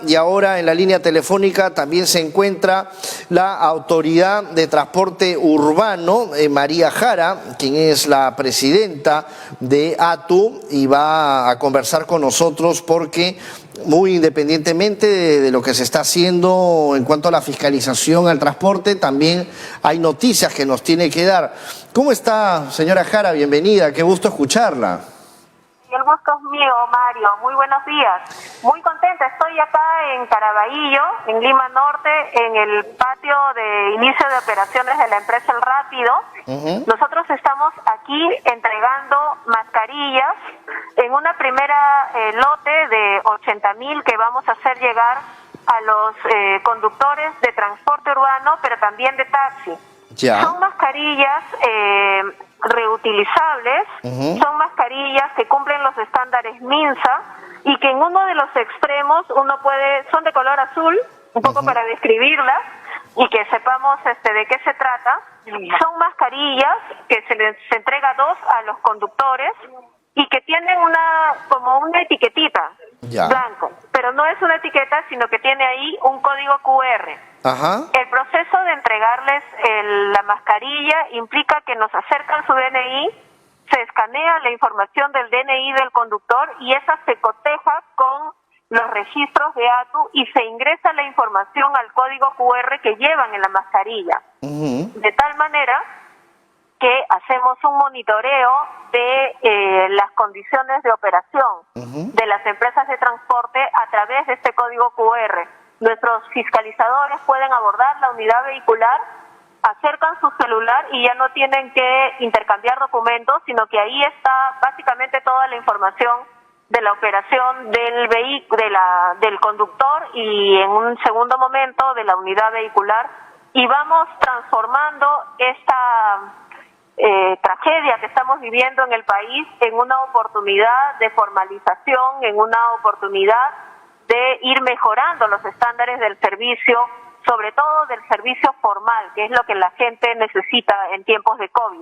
Y ahora en la línea telefónica también se encuentra la Autoridad de Transporte Urbano, María Jara, quien es la presidenta de ATU, y va a conversar con nosotros porque muy independientemente de lo que se está haciendo en cuanto a la fiscalización al transporte, también hay noticias que nos tiene que dar. ¿Cómo está, señora Jara? Bienvenida, qué gusto escucharla. El gusto es mío, Mario. Muy buenos días. Muy contenta. Estoy acá en Caraballo, en Lima Norte, en el patio de inicio de operaciones de la empresa El Rápido. Nosotros estamos aquí entregando mascarillas en una primera lote de 80.000 que vamos a hacer llegar a los conductores de transporte urbano, pero también de taxi. Ya. Son mascarillas reutilizables, son mascarillas que cumplen los estándares MINSA y que en uno de los extremos son de color azul, un poco para describirlas y que sepamos de qué se trata. Son mascarillas que se les entrega 2 a los conductores y que tienen como una etiquetita blanco, pero no es una etiqueta, sino que tiene ahí un código QR. El proceso de entregarles la mascarilla implica que nos acercan su DNI, se escanea la información del DNI del conductor y esa se coteja con los registros de ATU y se ingresa la información al código QR que llevan en la mascarilla. De tal manera que hacemos un monitoreo de las condiciones de operación de las empresas de transporte a través de este código QR. Nuestros fiscalizadores pueden abordar la unidad vehicular, acercan su celular y ya no tienen que intercambiar documentos, sino que ahí está básicamente toda la información de la operación del del conductor y en un segundo momento de la unidad vehicular, y vamos transformando esta tragedia que estamos viviendo en el país en una oportunidad de formalización, en una oportunidad de ir mejorando los estándares del servicio, sobre todo del servicio formal, que es lo que la gente necesita en tiempos de COVID.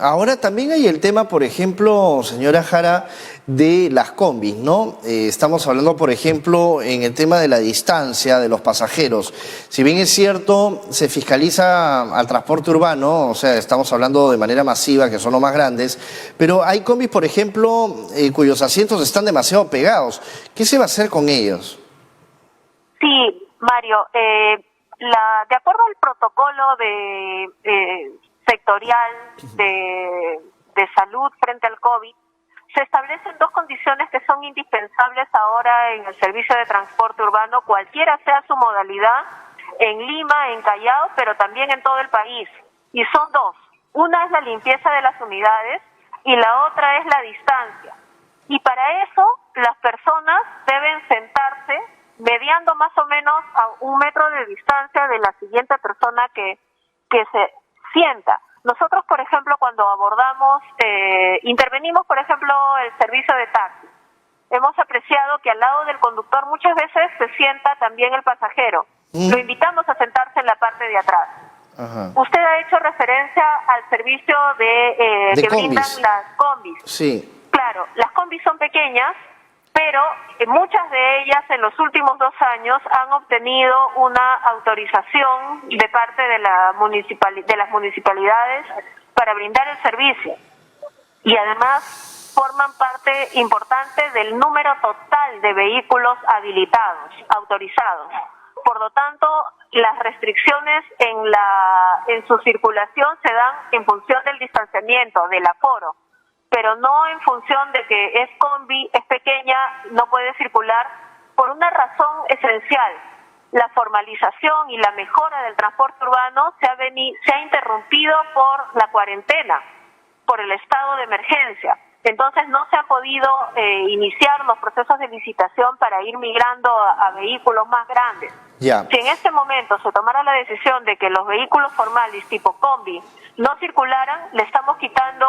Ahora también hay el tema, por ejemplo, señora Jara, de las combis, ¿no? Estamos hablando, por ejemplo, en el tema de la distancia de los pasajeros. Si bien es cierto, se fiscaliza al transporte urbano, o sea, estamos hablando de manera masiva, que son los más grandes, pero hay combis, por ejemplo, cuyos asientos están demasiado pegados. ¿Qué se va a hacer con ellos? Sí, Mario, de acuerdo al protocolo sectorial de salud frente al COVID, se establecen 2 condiciones que son indispensables ahora en el servicio de transporte urbano, cualquiera sea su modalidad, en Lima, en Callao, pero también en todo el país. Y son 2. Una es la limpieza de las unidades y la otra es la distancia. Y para eso las personas deben sentarse mediando más o menos a 1 metro de distancia de la siguiente persona que se sienta. Nosotros, por ejemplo, cuando abordamos, intervenimos, por ejemplo, el servicio de taxi, hemos apreciado que al lado del conductor muchas veces se sienta también el pasajero. Lo invitamos a sentarse en la parte de atrás. Usted ha hecho referencia al servicio que brindan las combis. Sí. Claro, las combis son pequeñas, pero muchas de ellas en los últimos 2 años han obtenido una autorización de parte de las municipalidades para brindar el servicio. Y además forman parte importante del número total de vehículos habilitados, autorizados. Por lo tanto, las restricciones en su circulación se dan en función del distanciamiento, del aforo, pero no en función de que es combi, es pequeña, no puede circular, por una razón esencial. La formalización y la mejora del transporte urbano se ha interrumpido por la cuarentena, por el estado de emergencia. Entonces no se ha podido iniciar los procesos de licitación para ir migrando a vehículos más grandes. Si en este momento se tomara la decisión de que los vehículos formales tipo combi no circularan, le estamos quitando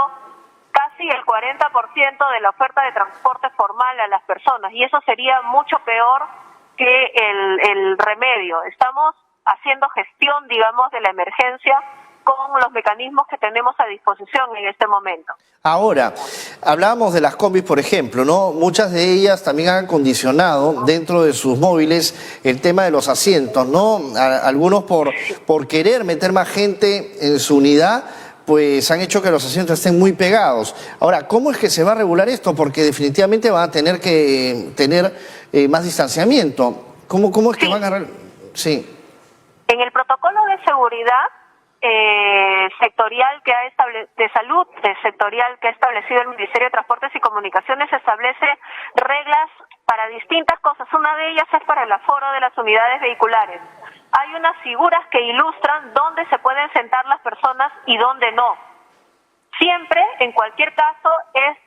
casi el 40% de la oferta de transporte formal a las personas, y eso sería mucho peor que el remedio. Estamos haciendo gestión, digamos, de la emergencia con los mecanismos que tenemos a disposición en este momento. Ahora, hablábamos de las combis, por ejemplo, ¿no? Muchas de ellas también han acondicionado dentro de sus móviles el tema de los asientos, ¿no? Algunos por querer meter más gente en su unidad, pues han hecho que los asientos estén muy pegados. Ahora, ¿cómo es que se va a regular esto? Porque definitivamente van a tener que tener más distanciamiento. ¿Cómo es que van a...? Sí. En el protocolo de seguridad sectorial que de salud sectorial que ha establecido el Ministerio de Transportes y Comunicaciones, se establece reglas para distintas cosas. Una de ellas es para el aforo de las unidades vehiculares. Hay unas figuras que ilustran dónde se pueden sentar las personas y dónde no. Siempre, en cualquier caso, es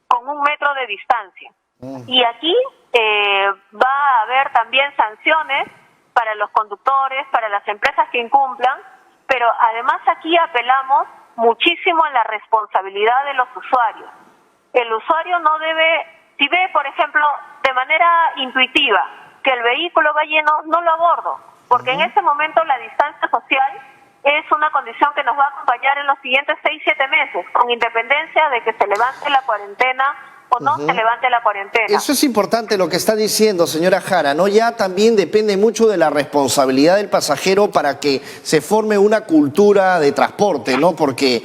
con 1 metro de distancia. Y aquí va a haber también sanciones para los conductores, para las empresas que incumplan, pero además aquí apelamos muchísimo a la responsabilidad de los usuarios. El usuario no debe, si ve, por ejemplo, de manera intuitiva que el vehículo va lleno, no lo abordo, porque en este momento la distancia social es una condición que nos va a acompañar en los siguientes 6-7 meses, con independencia de que se levante la cuarentena o no se levante la cuarentena. Eso es importante lo que está diciendo, señora Jara, ¿no? Ya también depende mucho de la responsabilidad del pasajero para que se forme una cultura de transporte, ¿no? Porque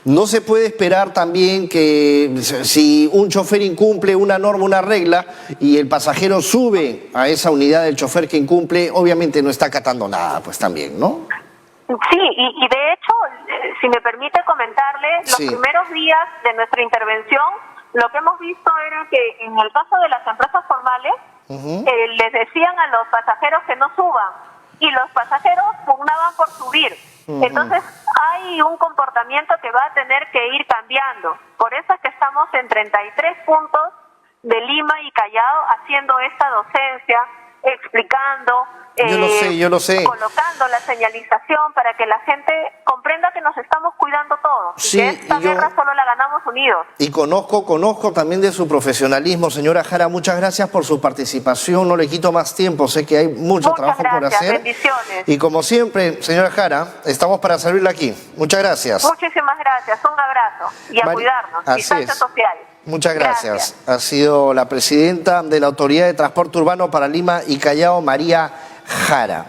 no se puede esperar también que si un chofer incumple una norma, una regla, y el pasajero sube a esa unidad del chofer que incumple, obviamente no está acatando nada, pues también, ¿no? Sí, y de hecho, si me permite comentarle, los primeros días de nuestra intervención, lo que hemos visto era que en el caso de las empresas formales, les decían a los pasajeros que no suban, y los pasajeros pugnaban por subir. Entonces hay un comportamiento que va a tener que ir cambiando. Por eso es que estamos en 33 puntos de Lima y Callao haciendo esta docencia, explicando, yo lo sé. colocando la señalización para que la gente comprenda que nos estamos cuidando todos, sí, que esta guerra solo la ganamos unidos. Y conozco también de su profesionalismo, señora Jara. Muchas gracias por su participación, no le quito más tiempo, sé que hay mucho trabajo por hacer. Bendiciones. Y como siempre, señora Jara, estamos para servirle aquí. Muchas gracias. Muchísimas gracias, un abrazo y a cuidarnos, distancia social. Muchas gracias. Ha sido la presidenta de la Autoridad de Transporte Urbano para Lima y Callao, María Jara.